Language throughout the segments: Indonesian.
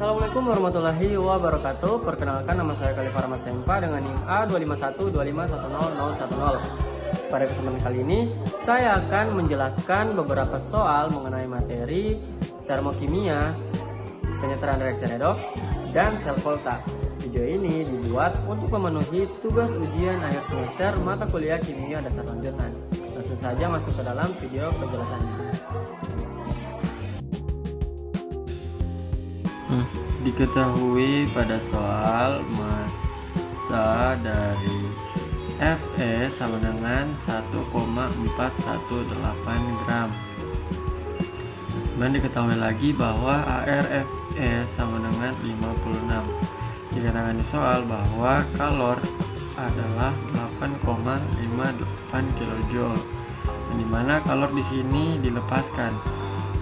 Assalamualaikum warahmatullahi wabarakatuh. Perkenalkan, nama saya Khalifah Rahmat Sempa dengan NIM A251251010. Pada kesempatan kali ini saya akan menjelaskan beberapa soal mengenai materi termokimia, penyetaran reaksi redoks, dan sel volta. Video ini dibuat untuk memenuhi tugas ujian akhir semester mata kuliah kimia dasar lanjutan. Langsung saja masuk ke dalam video penjelasannya. Diketahui pada soal massa dari Fe sama dengan 1,418 gram. Dan diketahui lagi bahwa ArFe sama dengan 56. Dikatakan di soal bahwa kalor adalah 8,58 kJ. Dan dimana kalor di sini dilepaskan,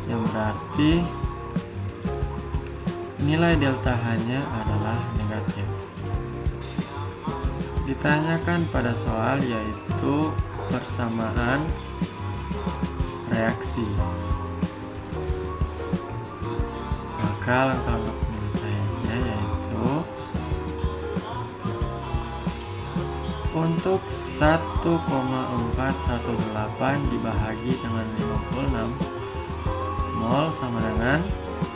yang berarti nilai delta H-nya adalah negatif. Ditanyakan pada soal yaitu persamaan reaksi. Maka langkah-langkah penyelesaiannya yaitu untuk 1,418 dibahagi dengan 56 mol sama dengan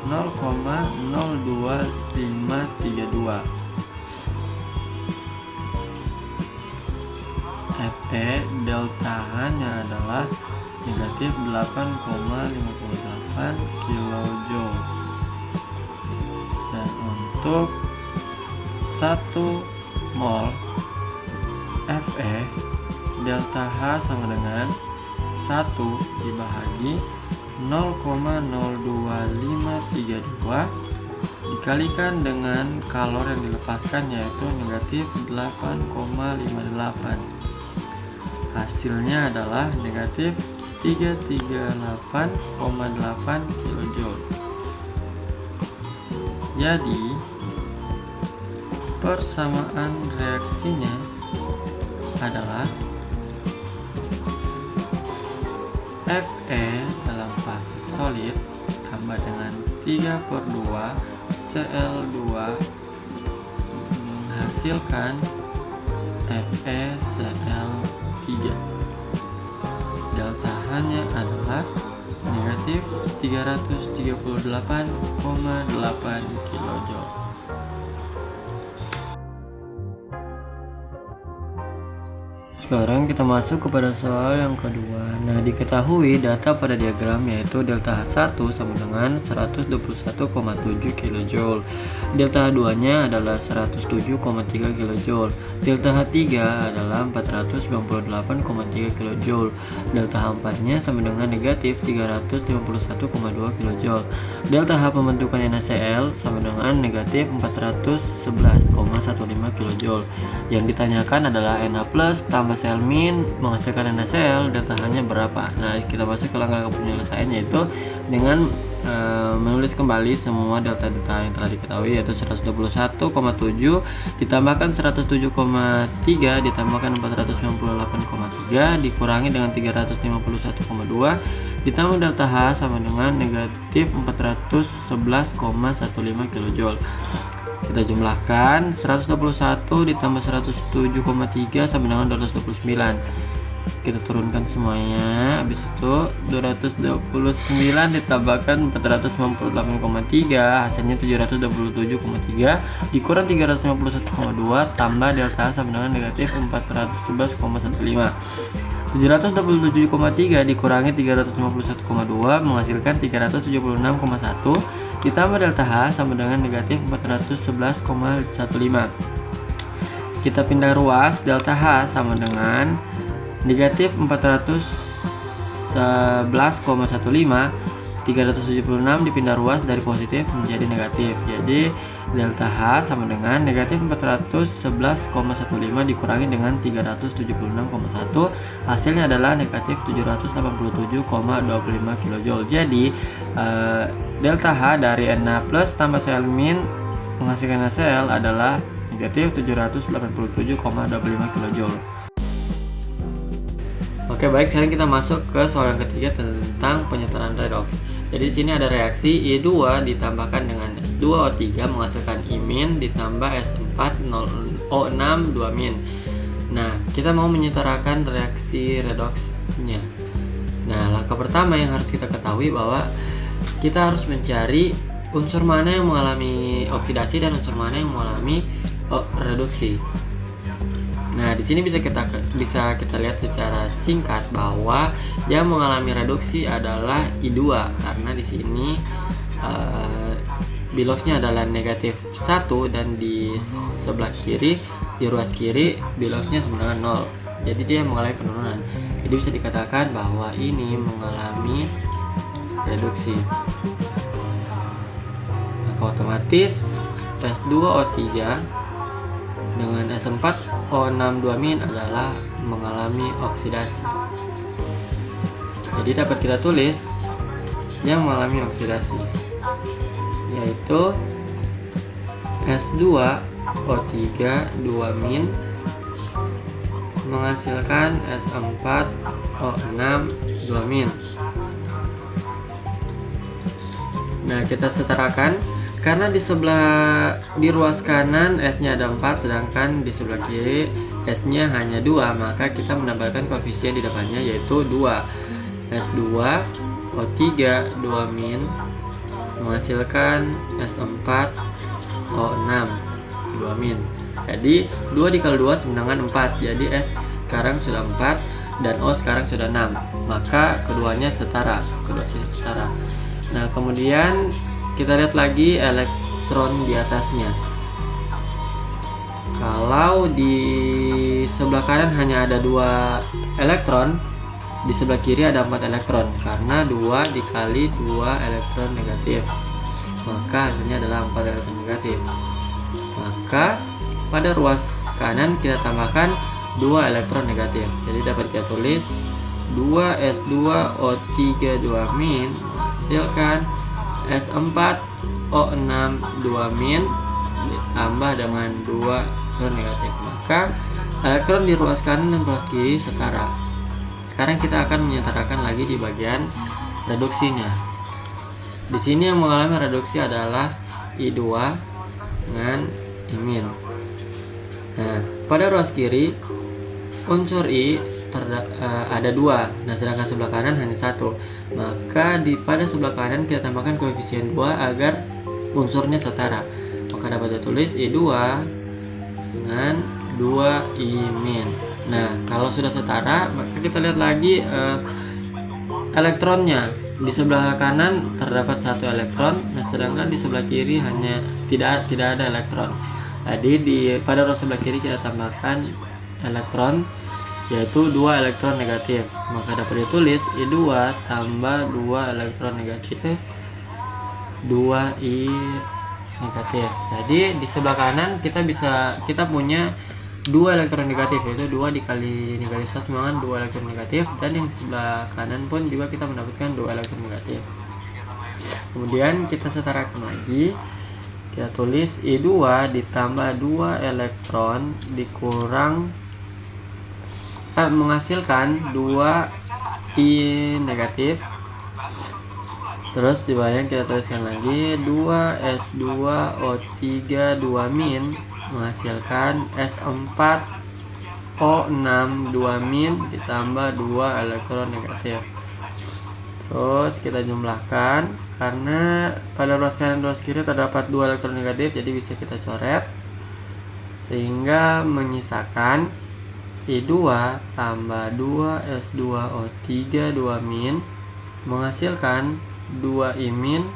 0,02532. Fe delta H-nya adalah negatif 8,58 kJ. Dan untuk 1 mol Fe delta H sama dengan 1 dibahagi 0,02532 dikalikan dengan kalor yang dilepaskan yaitu negatif 8,58. Hasilnya adalah negatif 338,8 kJ. Jadi persamaan reaksinya adalah Fe dalam fase solid tambah dengan 3/2 Cl2 menghasilkan FeCl3. Delta H-nya adalah negatif 338,8 kJ. Sekarang kita masuk kepada soal yang kedua. Nah, diketahui data pada diagram yaitu delta H1 sama dengan 121,7 kJ. Delta H2-nya adalah 107,3 kJ. Delta H3 adalah 498,3 kJ. Delta H4-nya sama dengan negatif 351,2 kJ. Delta H pembentukan NaCl sama dengan negatif 411,15 kJ. Yang ditanyakan adalah Na plus tambah Cl min menghasilkan NaCl, delta H-nya berapa? Nah, kita masuk ke langkah penyelesaian yaitu dengan menulis kembali semua delta-delta yang telah diketahui yaitu 121,7 ditambahkan 107,3 ditambahkan 498,3 dikurangi dengan 351,2 ditambah delta H sama dengan negatif 411,15 kJ. Kita jumlahkan 121 ditambah 107,3 sama dengan 229. Kita turunkan semuanya. Habis itu 229 ditambahkan 498,3 hasilnya 727,3 dikurang 351,2 tambah delta sama dengan negatif 411,15. 727,3 dikurangi 351,2 menghasilkan 376,1 ditambah delta H sama dengan negatif 411,15. Kita pindah ruas, delta H sama dengan negatif 411,15. 376 dipindah ruas dari positif menjadi negatif. Jadi delta H sama dengan negatif 411,15 dikurangi dengan 376,1 hasilnya adalah negatif 787,25 kJ. Jadi delta H dari Na plus tambah Cl min menghasilkan NaCl adalah negatif 787,25 kJ. Oke, baik, sekarang kita masuk ke soal yang ketiga tentang penyetaran redoks. Jadi di sini ada reaksi I2 ditambahkan dengan S2 S2O3 menghasilkan imin ditambah S4O6 2-min. Nah, kita mau menyetarakan reaksi redoksnya. Nah, langkah pertama yang harus kita ketahui bahwa kita harus mencari unsur mana yang mengalami oksidasi dan unsur mana yang mengalami reduksi. Nah, di sini bisa kita lihat secara singkat bahwa yang mengalami reduksi adalah I2 karena di sini biloxnya adalah negatif 1 dan di sebelah kiri, di ruas kiri biloxnya sama dengan 0. Jadi dia mengalami penurunan. Jadi bisa dikatakan bahwa ini mengalami reduksi. Maka otomatis S2O3 dengan S4O6 2-min adalah mengalami oksidasi. Jadi dapat kita tulis yang mengalami oksidasi yaitu S2O3 2-min menghasilkan S4O6 2-min. Nah, kita setarakan karena di ruas kanan S-nya ada 4 sedangkan di sebelah kiri S-nya hanya 2, maka kita menambahkan koefisien di depannya yaitu 2. S2O3 2-min menghasilkan S4O6 2-min. Jadi 2 dikali 2 sama dengan 4. Jadi S sekarang sudah 4 dan O sekarang sudah 6. Maka keduanya setara, kedua sisi setara. Nah, kemudian kita lihat lagi elektron di atasnya. Kalau di sebelah kanan hanya ada 2 elektron, di sebelah kiri ada 4 elektron karena 2 dikali 2 elektron negatif, maka hasilnya adalah 4 elektron negatif. Maka pada ruas kanan kita tambahkan 2 elektron negatif. Jadi dapat kita tulis 2S2O3 2-min menghasilkan S4O6 2-min ditambah dengan 2 elektron negatif. Maka elektron di ruas kanan dan ruas kiri setara. Sekarang kita akan menyetarakan lagi di bagian reduksinya. Di sini yang mengalami reduksi adalah I2 dengan imin. Nah, pada ruas kiri unsur I ada 2. Nah, sedangkan sebelah kanan hanya 1. Maka pada sebelah kanan kita tambahkan koefisien 2 agar unsurnya setara. Maka dapat ditulis I2 dengan 2 imin. Nah, kalau sudah setara, maka kita lihat lagi elektronnya. Di sebelah kanan terdapat 1 elektron, nah sedangkan di sebelah kiri hanya tidak ada elektron. Jadi pada ruas sebelah kiri kita tambahkan elektron yaitu 2 elektron negatif. Maka dapat ditulis I2 tambah 2 elektron negatif 2I negatif. Jadi di sebelah kanan kita punya 2 elektron negatif, yaitu 2 dikali negatif 1 dengan 2 elektron negatif, dan yang sebelah kanan pun juga kita mendapatkan 2 elektron negatif. Kemudian kita setarakan lagi, kita tulis I2 ditambah 2 elektron dikurang menghasilkan 2 I negatif. Terus di bawahnya kita tuliskan lagi 2S2O3 2-min menghasilkan S4O6 2-min ditambah 2 elektron negatif. Terus kita jumlahkan karena pada ruas kanan dan ruas kiri terdapat 2 elektron negatif, jadi bisa kita coret sehingga menyisakan I2 tambah 2S2O3 2-min menghasilkan 2 imin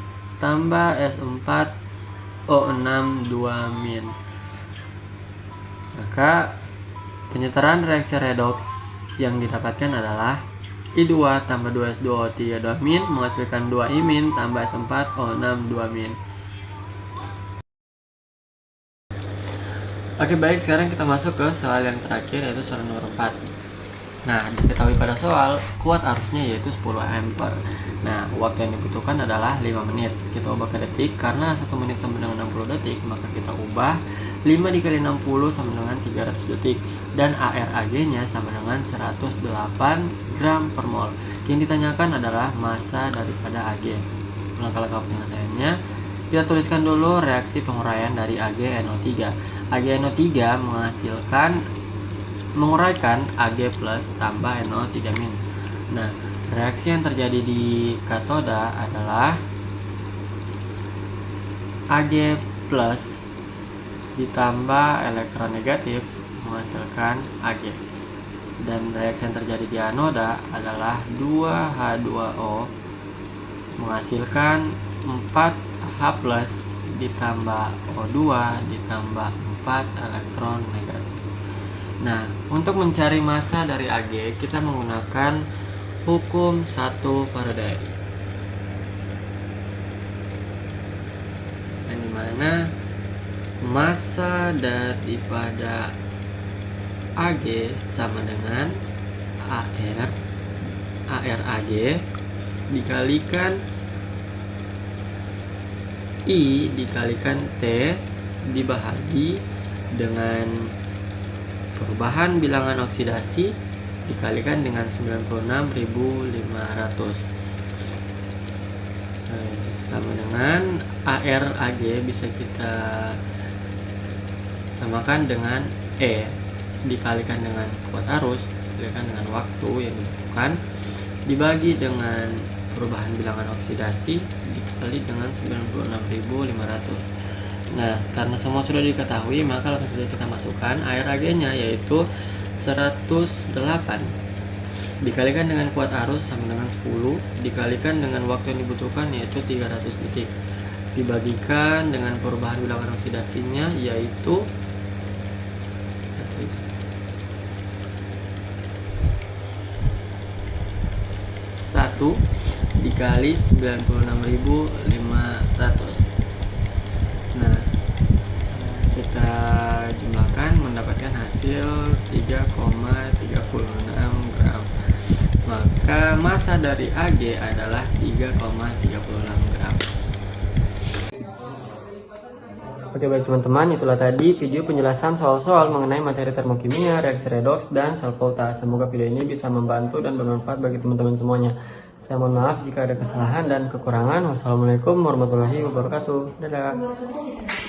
tambah S4O6 2-min. Maka penyetaraan reaksi redoks yang didapatkan adalah I2 tambah 2S2O3 2-min menghasilkan 2 imin tambah S4O6 2-min. Oke, baik, sekarang kita masuk ke soal yang terakhir, yaitu soal nomor 4. Nah, diketahui pada soal kuat arusnya yaitu 10 ampere. Nah, waktu yang dibutuhkan adalah 5 menit. Kita ubah ke detik karena 1 menit sama dengan 60 detik, maka kita ubah 5 dikali 60 sama dengan 300 detik. Dan ARAG-nya sama dengan 108 gram per mol. Yang ditanyakan adalah massa daripada AG. Langkah-langkah penyelesaiannya, Kita tuliskan dulu reaksi penguraian dari AgNO3. AgNO3 menguraikan Ag plus tambah NO3-. Nah, reaksi yang terjadi di katoda adalah Ag plus ditambah elektron negatif menghasilkan Ag. Dan reaksi yang terjadi di anoda adalah 2H2O menghasilkan 4H plus ditambah O2 ditambah 4 elektron negatif. Nah, untuk mencari massa dari Ag, kita menggunakan hukum 1 Faraday. Yang dimana massa daripada Ag sama dengan AR Ag dikalikan I dikalikan T dibahagi dengan perubahan bilangan oksidasi dikalikan dengan 96.500 sama dengan AR Ag bisa kita samakan dengan E dikalikan dengan kuat arus dikalikan dengan waktu yang dibutuhkan dibagi dengan perubahan bilangan oksidasi dikali dengan 96.500. Nah, karena semua sudah diketahui, maka langsung saja kita masukkan air Ag-nya yaitu 108 dikalikan dengan kuat arus sama dengan 10 dikalikan dengan waktu yang dibutuhkan yaitu 300 detik dibagikan dengan perubahan bilangan oksidasinya yaitu 1 dikali 96.500. Nah, kita jumlahkan mendapatkan hasil 3,36 gram. Maka massa dari Ag adalah 3,36 gram. Oke, baik teman-teman, itulah tadi video penjelasan soal-soal mengenai materi termokimia, reaksi redoks, dan sel volta. Semoga video ini bisa membantu dan bermanfaat bagi teman-teman semuanya. Saya mohon maaf jika ada kesalahan dan kekurangan. Wassalamualaikum warahmatullahi wabarakatuh. Dadah.